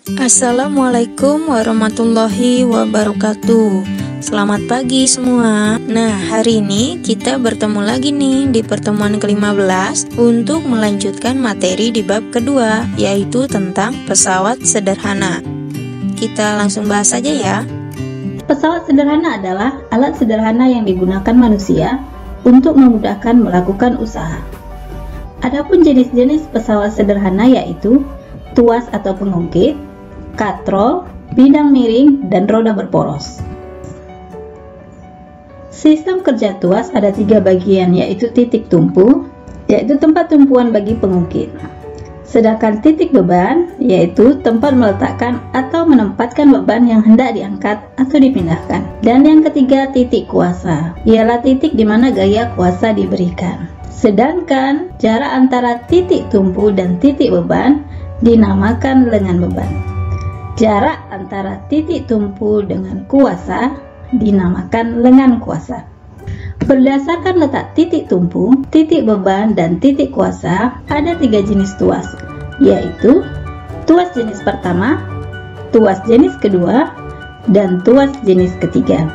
Assalamualaikum warahmatullahi wabarakatuh. Selamat pagi semua. Nah, hari ini kita bertemu lagi nih di pertemuan ke-15 untuk melanjutkan materi di bab kedua, yaitu tentang pesawat sederhana. Kita langsung bahas saja ya. Pesawat sederhana adalah alat sederhana yang digunakan manusia untuk memudahkan melakukan usaha. Adapun jenis-jenis pesawat sederhana yaitu tuas atau pengungkit, katrol, bidang miring, dan roda berporos. Sistem kerja tuas ada 3 bagian, yaitu titik tumpu, yaitu tempat tumpuan bagi pengungkit. Sedangkan titik beban, yaitu tempat meletakkan atau menempatkan beban yang hendak diangkat atau dipindahkan. Dan yang ketiga, titik kuasa, ialah titik di mana gaya kuasa diberikan. Sedangkan jarak antara titik tumpu dan titik beban dinamakan lengan beban. Jarak antara titik tumpu dengan kuasa dinamakan lengan kuasa. Berdasarkan letak titik tumpu, titik beban, dan titik kuasa, ada 3 jenis tuas, yaitu tuas jenis pertama, tuas jenis kedua, dan tuas jenis ketiga.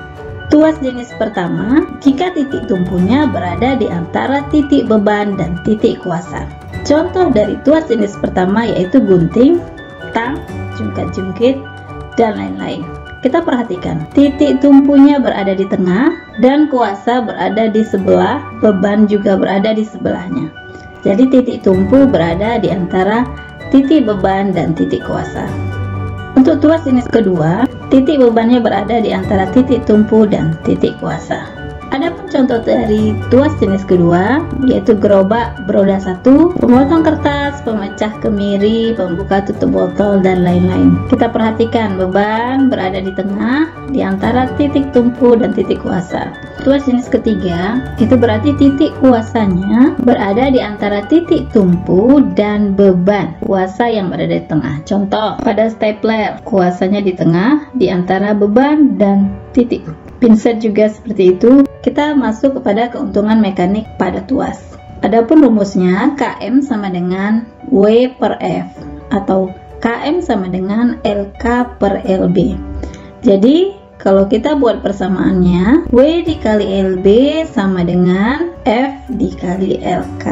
Tuas jenis pertama, jika titik tumpunya berada di antara titik beban dan titik kuasa. Contoh dari tuas jenis pertama yaitu gunting, tang, jungkat-jungkit, dan lain-lain. Kita perhatikan, titik tumpunya berada di tengah dan kuasa berada di sebelah, beban juga berada di sebelahnya. Jadi titik tumpu berada di antara titik beban dan titik kuasa. Untuk tuas jenis kedua, titik bebannya berada di antara titik tumpu dan titik kuasa. Adapun contoh dari tuas jenis kedua yaitu gerobak beroda 1, pemotong kertas, pemecah kemiri, pembuka tutup botol, dan lain-lain. Kita perhatikan beban berada di tengah di antara titik tumpu dan titik kuasa. Tuas jenis ketiga itu berarti titik kuasanya berada di antara titik tumpu dan beban, kuasa yang berada di tengah. Contoh pada stapler, kuasanya di tengah di antara beban dan titik. Pinset juga seperti itu. Kita masuk kepada keuntungan mekanik pada tuas. Adapun rumusnya, KM sama dengan W per F atau KM sama dengan LK per LB. Jadi kalau kita buat persamaannya, W dikali LB sama dengan F dikali LK.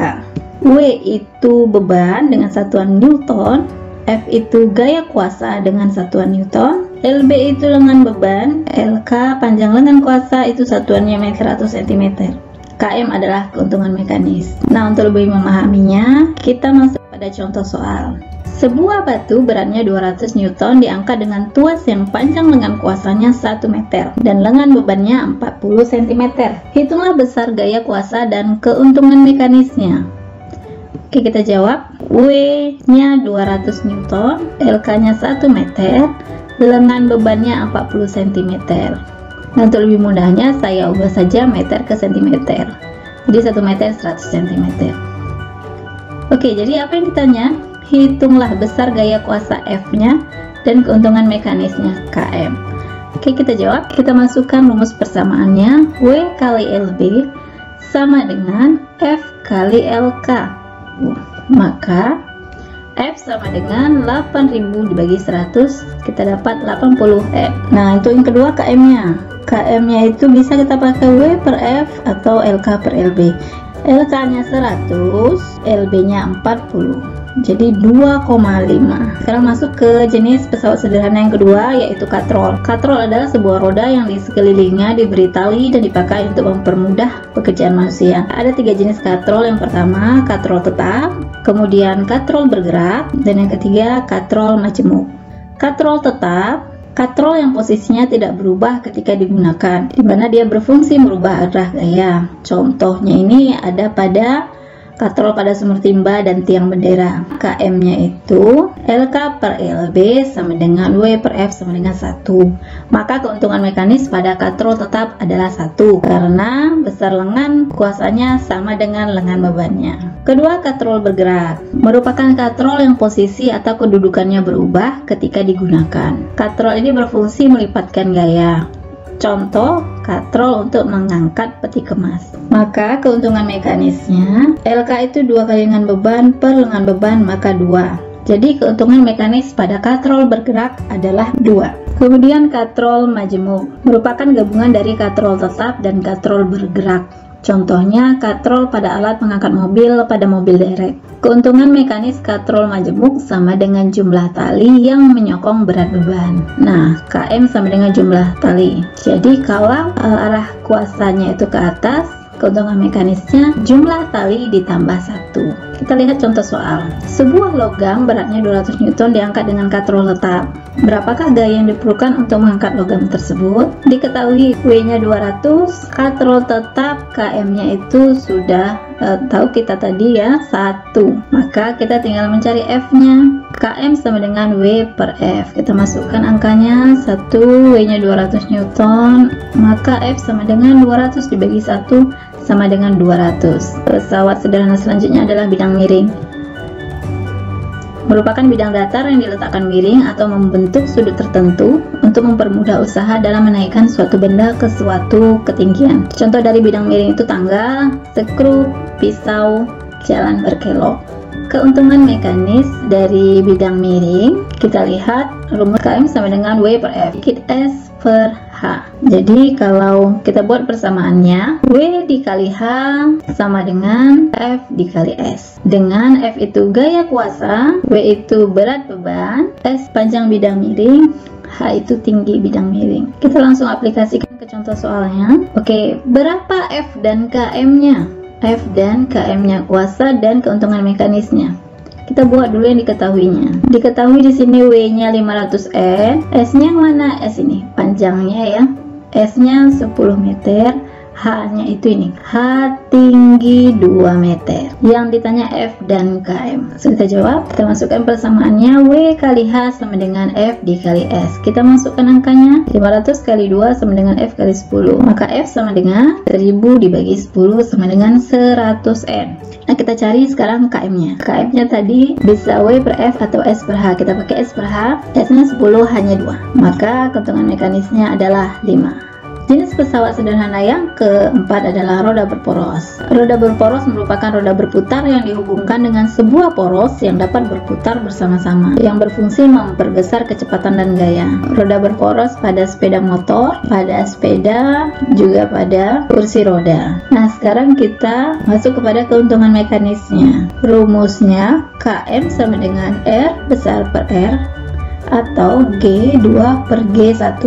W itu beban dengan satuan Newton, F itu gaya kuasa dengan satuan Newton, LB itu lengan beban, LK panjang lengan kuasa itu satuannya meter atau cm. KM adalah keuntungan mekanis. Nah, untuk lebih memahaminya, kita masuk pada contoh soal. Sebuah batu beratnya 200 Newton diangkat dengan tuas yang panjang lengan kuasanya 1 meter dan lengan bebannya 40 cm. Hitunglah besar gaya kuasa dan keuntungan mekanisnya. Oke, kita jawab. W-nya 200 Newton, LK-nya 1 meter, lengan bebannya 40 cm. Nah, untuk lebih mudahnya saya ubah saja meter ke cm. Jadi 1 meter 100 cm. Oke, jadi apa yang ditanya? Hitunglah besar gaya kuasa F-nya dan keuntungan mekanisnya KM. Oke, kita jawab. Kita masukkan rumus persamaannya. W kali LB sama dengan F kali LK. Maka F sama dengan 8000 dibagi 100, kita dapat 80 F. Nah, untuk yang kedua KM-nya. KM-nya itu bisa kita pakai W per F atau LK per LB. LK-nya 100, LB-nya 40. Jadi 2,5. Sekarang masuk ke jenis pesawat sederhana yang kedua, yaitu katrol. Katrol adalah sebuah roda yang di sekelilingnya diberi tali dan dipakai untuk mempermudah pekerjaan manusia. Ada 3 jenis katrol. Yang pertama, katrol tetap, kemudian katrol bergerak, dan yang ketiga, katrol majemuk. Katrol tetap, katrol yang posisinya tidak berubah ketika digunakan, di mana dia berfungsi merubah arah gaya. Contohnya ini ada pada katrol pada sumur timba dan tiang bendera. KM-nya itu LK per LB sama dengan W per F sama dengan 1. Maka keuntungan mekanis pada katrol tetap adalah 1 karena besar lengan kuasanya sama dengan lengan bebannya. Kedua, katrol bergerak merupakan katrol yang posisi atau kedudukannya berubah ketika digunakan. Katrol ini berfungsi melipatkan gaya. Contoh, katrol untuk mengangkat peti kemas. Maka keuntungan mekanisnya, LK itu 2 kali lengan beban per lengan beban, maka 2. Jadi keuntungan mekanis pada katrol bergerak adalah 2. Kemudian katrol majemuk merupakan gabungan dari katrol tetap dan katrol bergerak. Contohnya katrol pada alat pengangkat mobil pada mobil derek. Keuntungan mekanis katrol majemuk sama dengan jumlah tali yang menyokong berat beban. Nah, KM sama dengan jumlah tali. Jadi kalau arah kuasanya itu ke atas, keuntungan mekanisnya jumlah tali ditambah 1. Kita lihat contoh soal. Sebuah logam beratnya 200 Newton diangkat dengan katrol tetap. Berapakah gaya yang diperlukan untuk mengangkat logam tersebut? Diketahui W-nya 200, katrol tetap KM-nya itu sudah tahu kita tadi ya, 1. Maka kita tinggal mencari F-nya. KM sama dengan W per F. Kita masukkan angkanya 1, W-nya 200 Newton, maka F sama dengan 200 dibagi 1 sama dengan 200. Pesawat sederhana selanjutnya adalah bidang miring. Merupakan bidang datar yang diletakkan miring atau membentuk sudut tertentu untuk mempermudah usaha dalam menaikkan suatu benda ke suatu ketinggian. Contoh dari bidang miring itu tangga, skru, pisau, jalan berkelok. Keuntungan mekanis dari bidang miring, kita lihat rumus KM sama dengan W per F, dikit S per H. Jadi kalau kita buat persamaannya, W dikali H sama dengan F dikali S. Dengan F itu gaya kuasa, W itu berat beban, S panjang bidang miring, H itu tinggi bidang miring. Kita langsung aplikasikan ke contoh soalnya. Oke, berapa F dan KM-nya? F dan KM-nya, kuasa dan keuntungan mekanisnya. Kita buat dulu yang diketahuinya. Diketahui di sini W-nya 500 N, S-nya mana? S ini panjangnya ya. S-nya 10 meter, H-nya itu ini. H tinggi 2 meter. Yang ditanya F dan KM. So, kita jawab, kita masukkan persamaannya W kali H sama dengan F dikali S. Kita masukkan angkanya 500 kali 2 sama dengan F kali 10. Maka F sama dengan 1000 dibagi 10 sama dengan 100 N. Nah, kita cari sekarang KM-nya. KM-nya tadi bisa W per F atau S per H. Kita pakai S per H. S-nya 10, hanya 2. Maka keuntungan mekanisnya adalah 5. Jenis pesawat sederhana yang keempat adalah roda berporos. Roda berporos merupakan roda berputar yang dihubungkan dengan sebuah poros yang dapat berputar bersama-sama, yang berfungsi memperbesar kecepatan dan gaya. Roda berporos pada sepeda motor, pada sepeda, juga pada kursi roda. Nah, sekarang kita masuk kepada keuntungan mekanisnya. Rumusnya KM sama dengan R besar per R atau G2 per G1.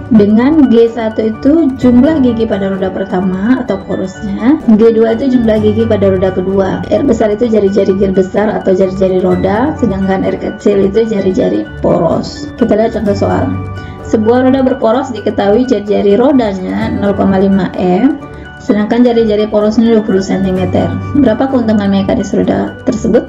Dengan G1 itu jumlah gigi pada roda pertama atau porosnya, G2 itu jumlah gigi pada roda kedua. R besar itu jari-jari gear besar atau jari-jari roda, sedangkan R kecil itu jari-jari poros. Kita lihat contoh soal. Sebuah roda berporos diketahui jari-jari rodanya 0,5 M, sedangkan jari-jari porosnya 20 cm. Berapa keuntungan mekanis roda tersebut?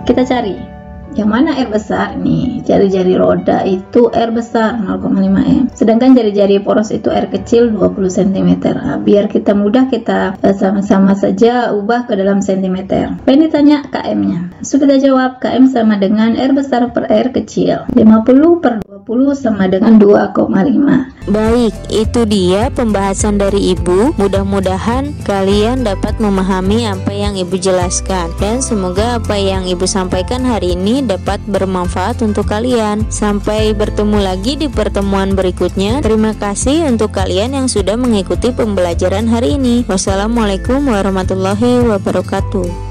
Kita cari. Yang mana R besar nih? Jari-jari roda itu R besar 0,5 M. Sedangkan jari-jari poros itu R kecil 20 cm. Nah, biar kita mudah, kita sama-sama saja ubah ke dalam cm. Apa yang ditanya? KM-nya. Sudah kita jawab, KM sama dengan R besar per R kecil. 50 per 20 sama dengan 2,5. Baik, itu dia pembahasan dari Ibu. Mudah-mudahan kalian dapat memahami apa yang Ibu jelaskan, dan semoga apa yang Ibu sampaikan hari ini dapat bermanfaat untuk kalian. Sampai bertemu lagi di pertemuan berikutnya. Terima kasih untuk kalian yang sudah mengikuti pembelajaran hari ini. Wassalamualaikum warahmatullahi wabarakatuh.